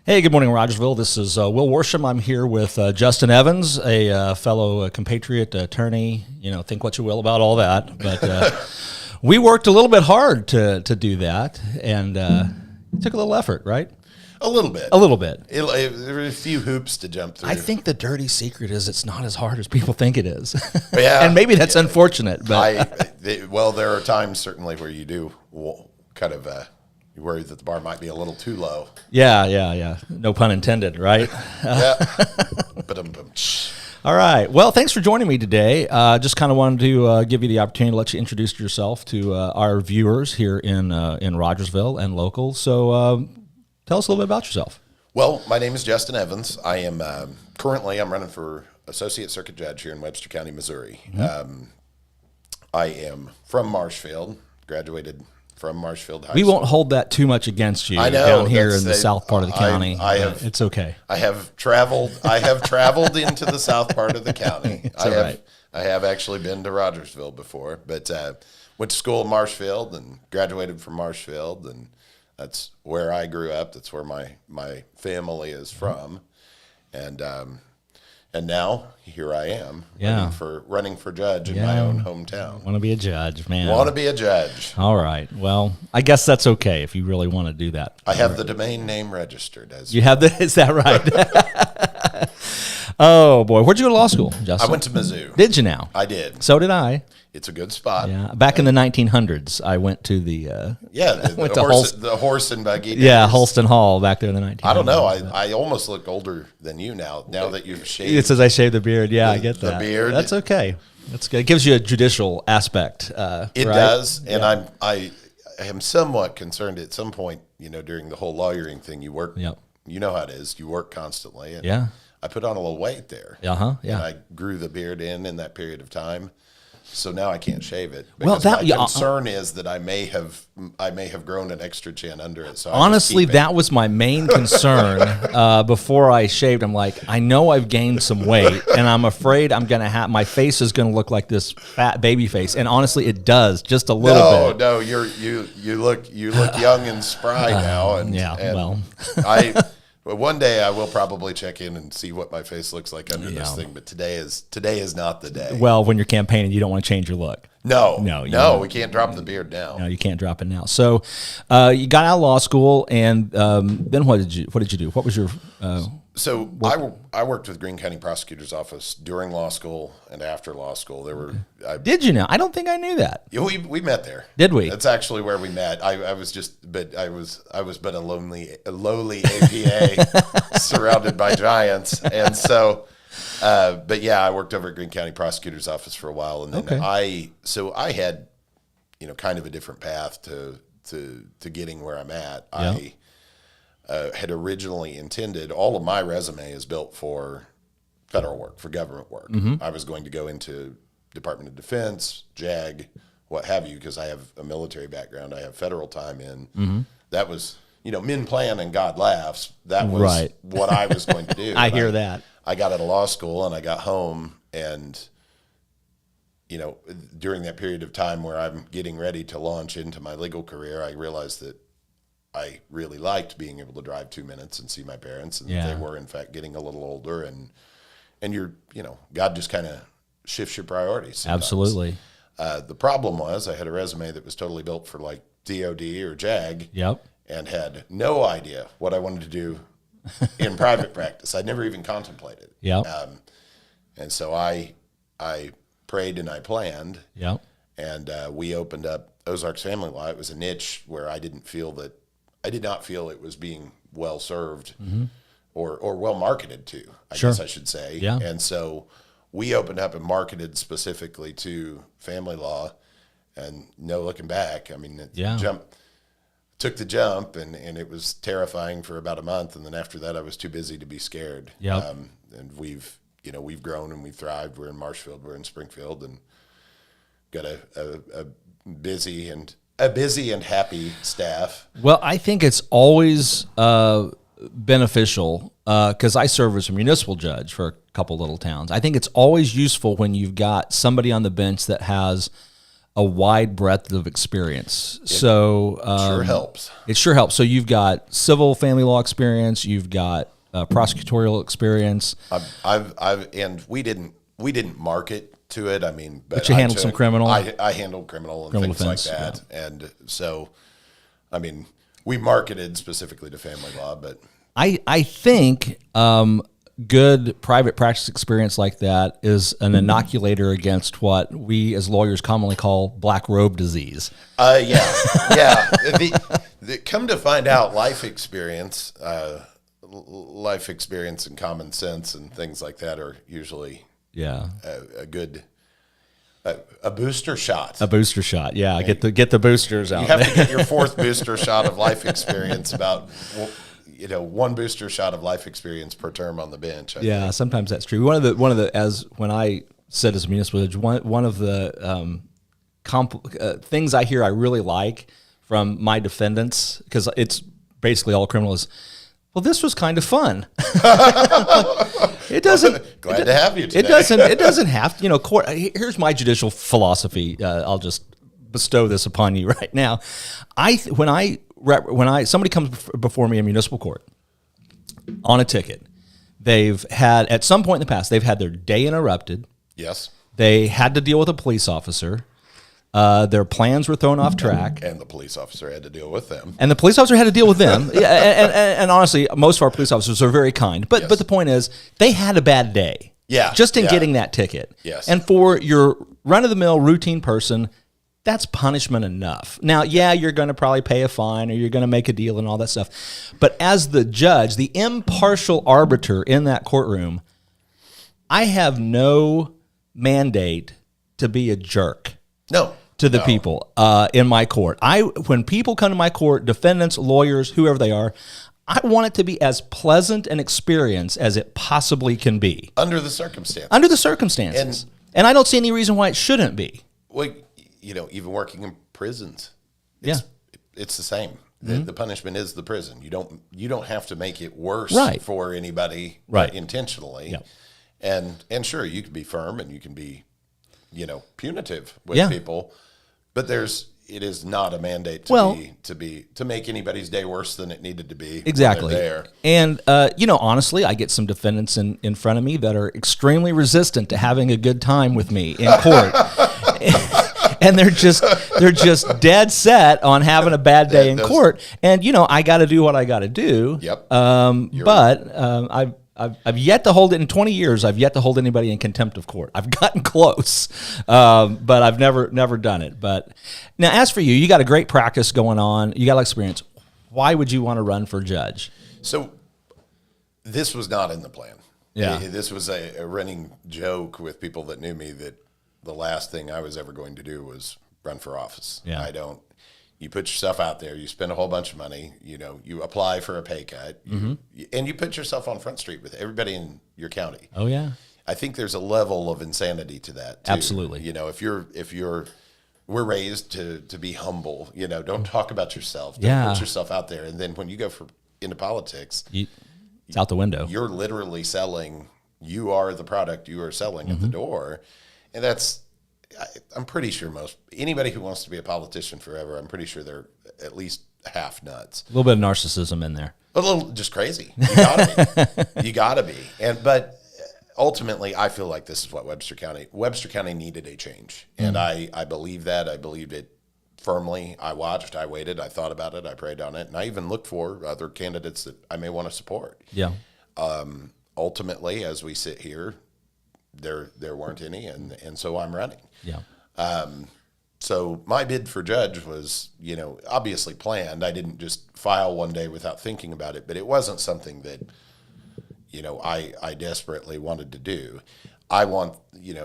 Hey, good morning, Rogersville. This is Will Worsham. I'm here with Justin Evans, a fellow compatriot, attorney. You know, think what you will about all that. But we worked a little bit hard to do that, and it took a little effort, right? A little bit. A little bit. There were a few hoops to jump through. I think the dirty secret is it's not as hard as people think it is. Yeah. And maybe that's unfortunate. But well, there are times certainly where you do kind of you worry that the bar might be a little too low. Yeah. No pun intended, right? Yeah. All right. Well, thanks for joining me today. Just kind of wanted to give you the opportunity to let you introduce yourself to our viewers here in Rogersville and local. So tell us a little bit about yourself. Well, my name is Justin Evans. I am currently I'm running for Associate Circuit Judge here in Webster County, Missouri. Mm-hmm. I am from Marshfield, graduated from Marshfield High School. We won't hold that too much against you. I know, down here in the south part of the county. It's okay. I have traveled into the south part of the county. I have actually been to Rogersville before, but went to school in Marshfield and graduated from Marshfield, and that's where I grew up. That's where my family is from, and now here I am, running for judge in my own hometown. Want to be a judge, man. Want to be a judge. All right. Well, I guess that's okay if you really want to do that. I have the domain name registered. You have the? Is that right? Oh boy, where'd you go to law school, Justin? I went to Mizzou. Did you now? I did. So did I. It's a good spot. Yeah, back in the 1900s, I went to the the horse and buggy days. Yeah, Holston Hall back there in the 1900s. I don't know. I almost look older than you now that you've shaved. It says I shaved the beard. Yeah, I get that. The beard. That's okay. That's good. It gives you a judicial aspect. It does, and I am somewhat concerned at some point. You know, during the whole lawyering thing, you work. Yep. You know how it is. You work constantly. And yeah. I put on a little weight there. Yeah. And I grew the beard in that period of time. So now I can't shave it. Well, my concern is that I may have grown an extra chin under it. So honestly, that was my main concern before I shaved. I'm like, I know I've gained some weight, and I'm afraid I'm gonna have my face is gonna look like this fat baby face. And honestly, it does just a little bit. No, you look young and spry now. And But one day I will probably check in and see what my face looks like under this thing. But today is not the day. Well, when you're campaigning, you don't want to change your look. No, we can't drop the beard now. No, you can't drop it now. So, you got out of law school, and then what did you do? What was your? I worked with Greene County Prosecutor's Office during law school and after law school. Did you know? I don't think I knew that. We met there. Did we? That's actually where we met. I was but a lowly APA surrounded by giants, and so. But yeah, I worked over at Greene County Prosecutor's Office for a while, and then I had, kind of a different path to getting where I'm at. Yeah. I had originally intended, all of my resume is built for federal work, for government work. Mm-hmm. I was going to go into Department of Defense, JAG, what have you, because I have a military background. I have federal time in. Mm-hmm. That was, men plan and God laughs. That was what I was going to do. I hear that. I got out of law school and I got home, and during that period of time where I'm getting ready to launch into my legal career, I realized that I really liked being able to drive 2 minutes and see my parents, and they were in fact getting a little older, and God just kind of shifts your priorities sometimes. Absolutely. The problem was I had a resume that was totally built for like DOD or JAG. Yep. And had no idea what I wanted to do in private practice. I'd never even contemplated. Yep. And so I prayed and I planned. Yep. And we opened up Ozarks Family Law. It was a niche where I did not feel it was being well served or well marketed to, I guess I should say. Yeah. And so we opened up and marketed specifically to family law, and no looking back. I mean, took the jump, and it was terrifying for about a month, and then after that I was too busy to be scared. Yep. And we've grown and we've thrived. We're in Marshfield, we're in Springfield, and got a busy and happy staff. Well, I think it's always beneficial because I serve as a municipal judge for a couple little towns. I think it's always useful when you've got somebody on the bench that has a wide breadth of experience. Sure helps. It sure helps. So you've got civil family law experience, you've got prosecutorial experience. And we didn't market to it. I mean, but you handled some criminal. I handled criminal and things defense, like that. Yeah. And so, I mean, we marketed specifically to family law, but I think good private practice experience like that is an inoculator against what we as lawyers commonly call black robe disease. Yeah. Come to find out, life experience and common sense and things like that are usually a good booster shot. A booster shot, yeah. I mean, get the boosters out. You have to get your fourth booster shot of life experience about. One booster shot of life experience per term on the bench. I think. Sometimes that's true. One of the as when I said as a municipal judge, one of the things I hear I really like from my defendants, because it's basically all criminal, is, well, this was kind of fun. It doesn't. Glad to have you today. It doesn't have to. Court. Here's my judicial philosophy. I'll just bestow this upon you right now. When somebody comes before me in municipal court on a ticket, they've had, at some point in the past, they've had their day interrupted. Yes. They had to deal with a police officer. Their plans were thrown off track. And the police officer had to deal with them. And honestly, most of our police officers are very kind. But the point is, they had a bad day. Yeah. Just in getting that ticket. Yes. And for your run-of-the-mill routine person, that's punishment enough. Now, you're going to probably pay a fine or you're going to make a deal and all that stuff. But as the judge, the impartial arbiter in that courtroom, I have no mandate to be a jerk. No. To the people in my court. When people come to my court, defendants, lawyers, whoever they are, I want it to be as pleasant an experience as it possibly can be. Under the circumstances. And I don't see any reason why it shouldn't be. Well, even working in prisons, it's the same. The punishment is the prison. You don't have to make it worse for anybody intentionally. Yeah. And sure, you can be firm and you can be, punitive with people, but it is not a mandate to make anybody's day worse than it needed to be. Exactly. There. And honestly, I get some defendants in front of me that are extremely resistant to having a good time with me in court. And they're just dead set on having a bad day in court. And I got to do what I got to do. Yep. I've yet to hold it in 20 years. I've yet to hold anybody in contempt of court. I've gotten close, but I've never done it. But now, as for you, you got a great practice going on. You got experience. Why would you want to run for judge? So this was not in the plan. Yeah. This was a running joke with people that knew me that the last thing I was ever going to do was run for office. Yeah. You put yourself out there, you spend a whole bunch of money, you apply for a pay cut, and you put yourself on Front Street with everybody in your county. Oh, yeah. I think there's a level of insanity to that, too. Absolutely. We're raised to be humble, don't talk about yourself, don't put yourself out there. And then when you go into politics, it's out the window. You're literally you are the product you are selling at the door. And I'm pretty sure anybody who wants to be a politician forever, I'm pretty sure they're at least half nuts. A little bit of narcissism in there. A little just crazy. You gotta be. But ultimately, I feel like this is what Webster County needed a change. And I believe that. I believed it firmly. I watched, I waited, I thought about it, I prayed on it, and I even looked for other candidates that I may want to support. Yeah. Ultimately, as we sit here, there weren't any, and so I'm running. Yeah. So my bid for judge was, obviously planned. I didn't just file one day without thinking about it, but it wasn't something that, I desperately wanted to do. I want,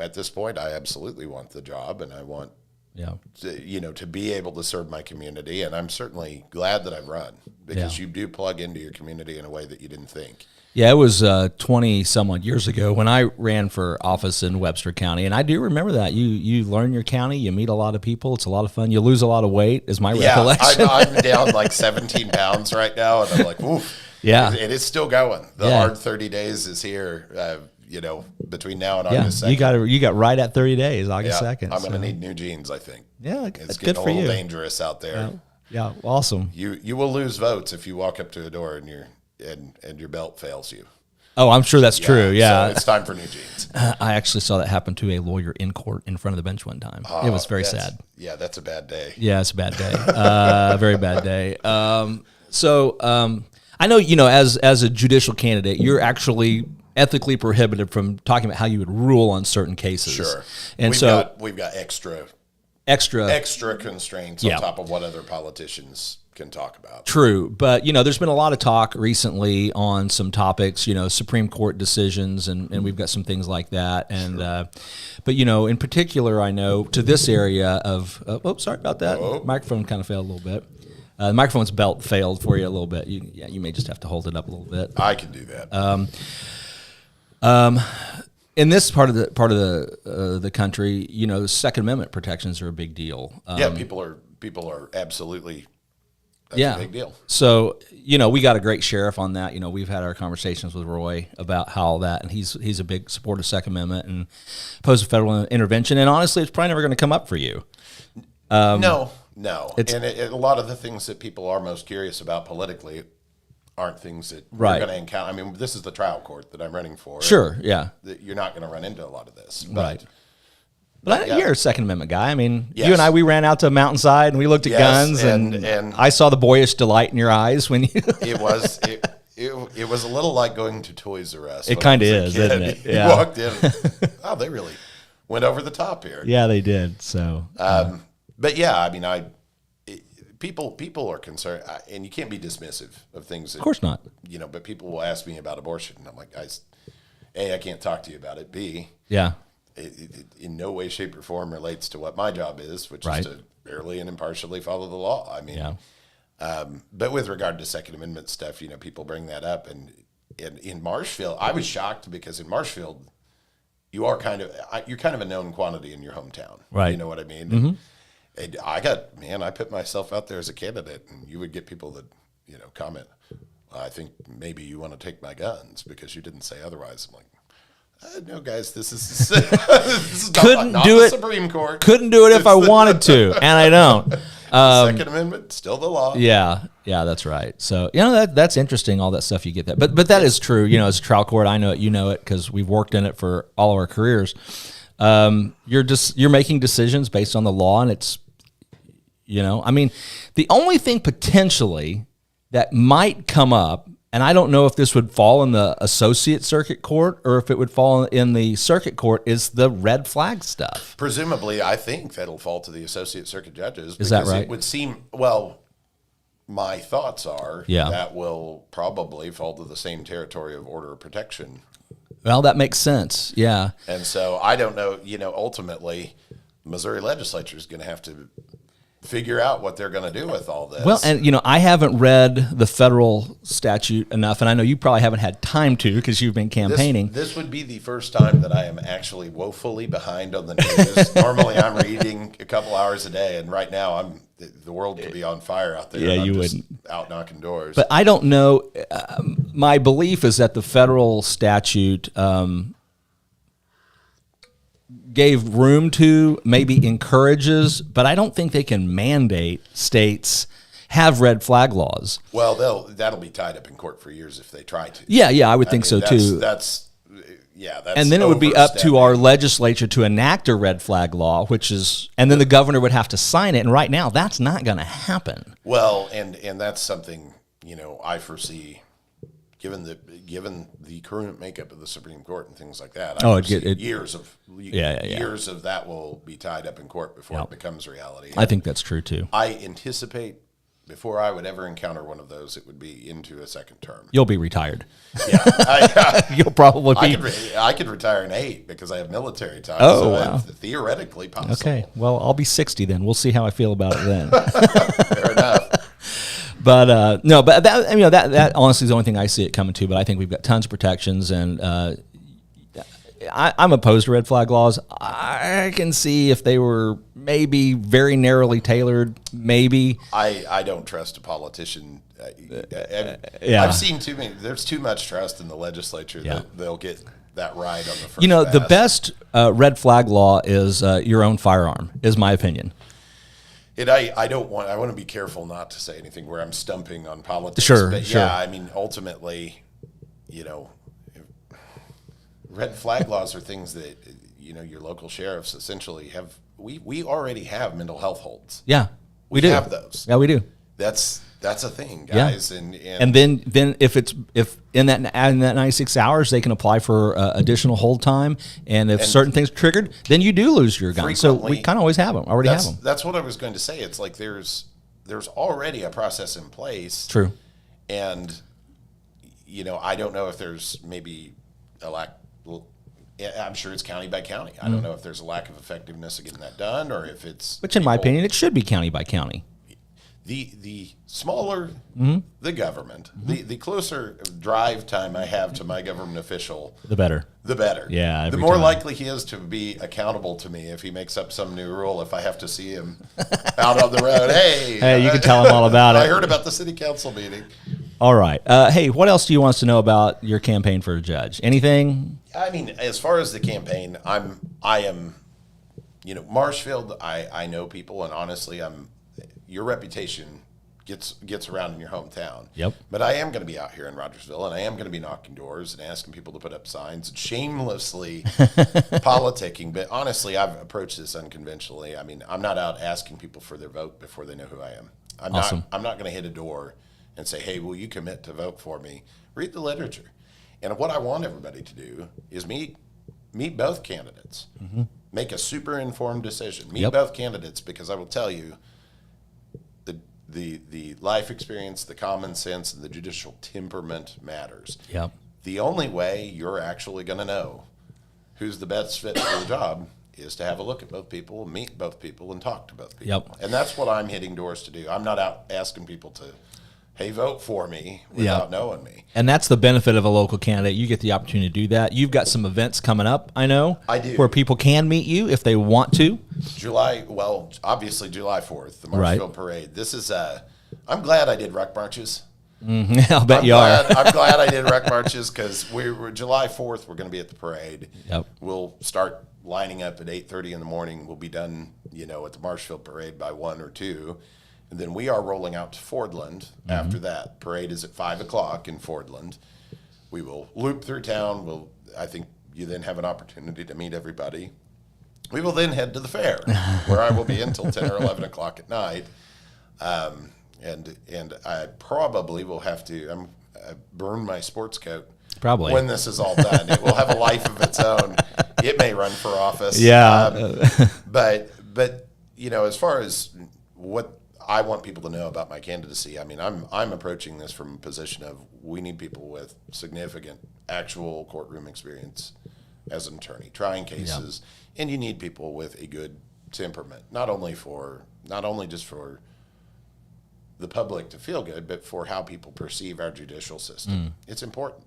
at this point, I absolutely want the job, and I want, to be able to serve my community. And I'm certainly glad that I've run, because you do plug into your community in a way that you didn't think. Yeah, it was 20-some-odd years ago when I ran for office in Webster County, and I do remember that. You learn your county, you meet a lot of people, it's a lot of fun. You lose a lot of weight, is my recollection. I'm down like 17 pounds right now, and I'm like, oof. Yeah. It is still going. The Yeah. hard 30 days is here. Between now and August 2nd. You got right at 30 days, August 2nd. I'm going to need new jeans, I think. Yeah, It's good getting for a little you. dangerous out there. Yeah, awesome. You will lose votes if you walk up to a door and your belt fails you. Oh, I'm sure that's true. Yeah. So it's time for new jeans. I actually saw that happen to a lawyer in court in front of the bench one time. It was very sad. Yeah, that's a bad day. Yeah, it's a bad day. Very bad day. I know, as a judicial candidate, you're actually ethically prohibited from talking about how you would rule on certain cases. Sure. And we've got extra constraints Yeah. on top of what other politicians can talk about. True, but there's been a lot of talk recently on some topics, Supreme Court decisions, and we've got some things like that. And but in particular, I know to this area of sorry about that. Microphone kind of failed a little bit. The microphone's belt failed for you a little bit. You may just have to hold it up a little bit. I can do that. In this part of the country, Second Amendment protections are a big deal. People are absolutely. That's a big deal. So, we got a great sheriff on that. We've had our conversations with Roy about how that, and he's a big supporter of Second Amendment and opposed to federal intervention. And honestly, it's probably never going to come up for you. No. And a lot of the things that people are most curious about politically aren't things that we're going to encounter. I mean, this is the trial court that I'm running for. Sure, yeah. You're not going to run into a lot of this. Right. But you're a Second Amendment guy. I mean, Yes. you and I, we ran out to a mountainside and we looked at guns, and I saw the boyish delight in your eyes when you. It was a little like going to Toys R Us. It kind of is, isn't it? You walked in. Oh, they really went over the top here. Yeah, they did. So, but yeah, I mean, people are concerned, and you can't be dismissive of things. That, of course not. But people will ask me about abortion, and I'm like, A, I can't talk to you about it. B, yeah. It in no way, shape, or form relates to what my job is, which Right. is to fairly and impartially follow the law. I mean, but with regard to Second Amendment stuff, people bring that up, and in Marshfield, I was shocked because in Marshfield, you're kind of a known quantity in your hometown. Right. You know what I mean? Mm-hmm. And I put myself out there as a candidate, and you would get people that comment, I think maybe you want to take my guns because you didn't say otherwise. I'm like, no, guys, this is not the Supreme Court. Couldn't do it if I wanted to, and I don't. Second Amendment, still the law. Yeah, that's right. So that's interesting. All that stuff you get that, but that is true. As a trial court, I know it. You know it because we've worked in it for all of our careers. You're making decisions based on the law, and it's I mean, the only thing potentially that might come up. And I don't know if this would fall in the associate circuit court or if it would fall in the circuit court is the red flag stuff. Presumably, I think that'll fall to the associate circuit judges. Is that right? It would seem, my thoughts are that will probably fall to the same territory of order of protection. Well, that makes sense. Yeah. And so I don't know, ultimately, Missouri legislature is going to have to figure out what they're going to do with all this. Well, and I haven't read the federal statute enough, and I know you probably haven't had time to because you've been campaigning. This would be the first time that I am actually woefully behind on the news. Normally, I'm reading a couple hours a day, and right now, the world could be on fire out there. Yeah, you just wouldn't out knocking doors. But I don't know. My belief is that the federal statute gave room to, maybe encourages, but I don't think they can mandate states have red flag laws. Well, that'll be tied up in court for years if they try to. Yeah, I would think so too. That's and then it would be up to our legislature to enact a red flag law, and then the governor would have to sign it. And right now, that's not going to happen. Well, and that's something I foresee. Given the current makeup of the Supreme Court and things like that, years of that will be tied up in court before it becomes reality. I think that's true too. I anticipate before I would ever encounter one of those, it would be into a second term. You'll be retired. Yeah, you'll probably be. I could retire in 8 because I have military time. Oh, so wow. Theoretically possible. Okay, well, I'll be 60 then. We'll see how I feel about it then. Fair enough. But no, but that honestly is the only thing I see it coming to. But I think we've got tons of protections, and I'm opposed to red flag laws. I can see if they were maybe very narrowly tailored, maybe. I don't trust a politician. Yeah. I've seen too many. There's too much trust in the legislature that they'll get that right on the first The pass. best red flag law is your own firearm, is my opinion. I want to be careful not to say anything where I'm stumping on politics. Sure, but sure. yeah, I mean, ultimately, red flag laws are things that, your local sheriffs essentially have. We already have mental health holds. Yeah, we do have those. Yeah, we do. That's a thing, guys. Yeah. And then if in that 96 hours they can apply for additional hold time, and if certain things triggered, then you do lose your gun. So we kind of always have them. Already have them. That's what I was going to say. It's like there's already a process in place. True. And I don't know if there's maybe a lack. Well, I'm sure it's county by county. I don't know if there's a lack of effectiveness of getting that done, or if it's. Which, in my opinion, it should be county by county. The smaller the government, the closer drive time I have to my government official, the better. The better. Yeah. The more likely he is to be accountable to me if he makes up some new rule. If I have to see him out on the road, hey, you can tell him all about it. I heard about the city council meeting. All right. Hey, what else do you want us to know about your campaign for a judge? Anything? I mean, as far as the campaign, I am, Marshfield. I know people, and honestly, your reputation gets around in your hometown. Yep. But I am going to be out here in Rogersville, and I am going to be knocking doors and asking people to put up signs and shamelessly politicking. But honestly, I've approached this unconventionally. I mean, I'm not out asking people for their vote before they know who I am. Awesome. I'm not going to hit a door and say, hey, will you commit to vote for me? Read the literature. And what I want everybody to do is meet both candidates. Mm-hmm. Make a super informed decision. Meet both candidates, because I will tell you, the life experience, the common sense, and the judicial temperament matters. Yep. The only way you're actually going to know who's the best fit for the job is to have a look at both people, meet both people, and talk to both people. Yep. And that's what I'm hitting doors to do. I'm not out asking people to, hey, vote for me without knowing me. And that's the benefit of a local candidate. You get the opportunity to do that. You've got some events coming up, I know. I do. Where people can meet you if they want to. Obviously July 4th, the Marshfield Parade. This is, I'm glad I did ruck marches. Mm-hmm. I'll bet you are. I'm glad I did ruck marches, because we're July 4th, we're going to be at the parade. Yep. We'll start lining up at 8:30 in the morning. We'll be done, at the Marshfield Parade by 1 or 2. And then we are rolling out to Fordland after that. Parade is at 5 o'clock in Fordland. We will loop through town. I think you then have an opportunity to meet everybody. We will then head to the fair, where I will be until 10 or 11 o'clock at night. And I probably will have to burn my sports coat. Probably. When this is all done. It will have a life of its own. It may run for office. Yeah. But as far as what I want people to know about my candidacy, I mean, I'm approaching this from a position of, we need people with significant actual courtroom experience as an attorney, trying cases, and you need people with a good temperament, not only just for the public to feel good, but for how people perceive our judicial system. It's important.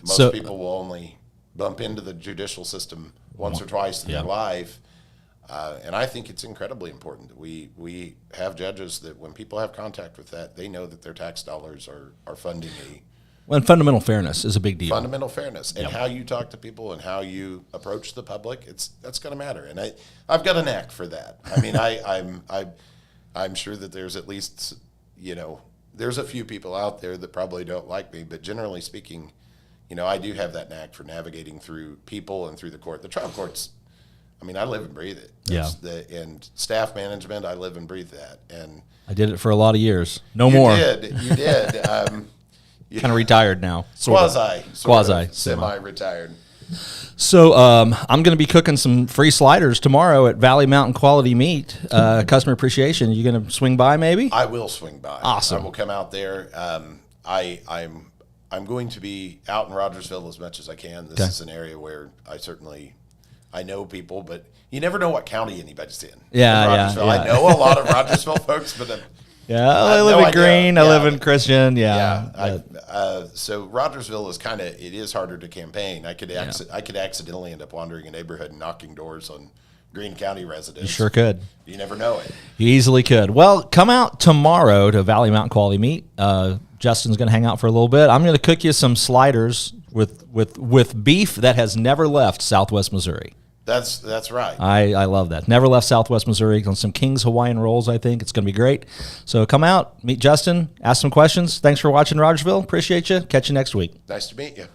Most people will only bump into the judicial system once or twice in their life. And I think it's incredibly important that we have judges that, when people have contact with that, they know that their tax dollars are funding and fundamental fairness is a big deal. Fundamental fairness. And how you talk to people and how you approach the public, that's going to matter. And I've got a knack for that. I mean, I'm sure that there's at least, there's a few people out there that probably don't like me, but generally speaking, I do have that knack for navigating through people and through the court. The trial court's, I mean, I live and breathe it. And staff management, I live and breathe that. And I did it for a lot of years. You did. Kind of retired now. Quasi. Semi-retired. So I'm going to be cooking some free sliders tomorrow at Valley Mountain Quality Meat. Customer appreciation. You going to swing by maybe? I will swing by. Awesome. I will come out there. I'm going to be out in Rogersville as much as I can. This is an area where I know people, but you never know what county anybody's in. Yeah. I know a lot of Rogersville folks, but Yeah, I live in Green. I live in Christian. Yeah. So Rogersville is it is harder to campaign. I could accidentally end up wandering a neighborhood and knocking doors on Greene County residents. You sure could. You never know it. You easily could. Well, come out tomorrow to Valley Mountain Quality Meat. Justin's going to hang out for a little bit. I'm going to cook you some sliders with beef that has never left Southwest Missouri. That's right. I love that. Never left Southwest Missouri. On some King's Hawaiian rolls, I think. It's going to be great. So come out, meet Justin, ask some questions. Thanks for watching Rogersville. Appreciate you. Catch you next week. Nice to meet you.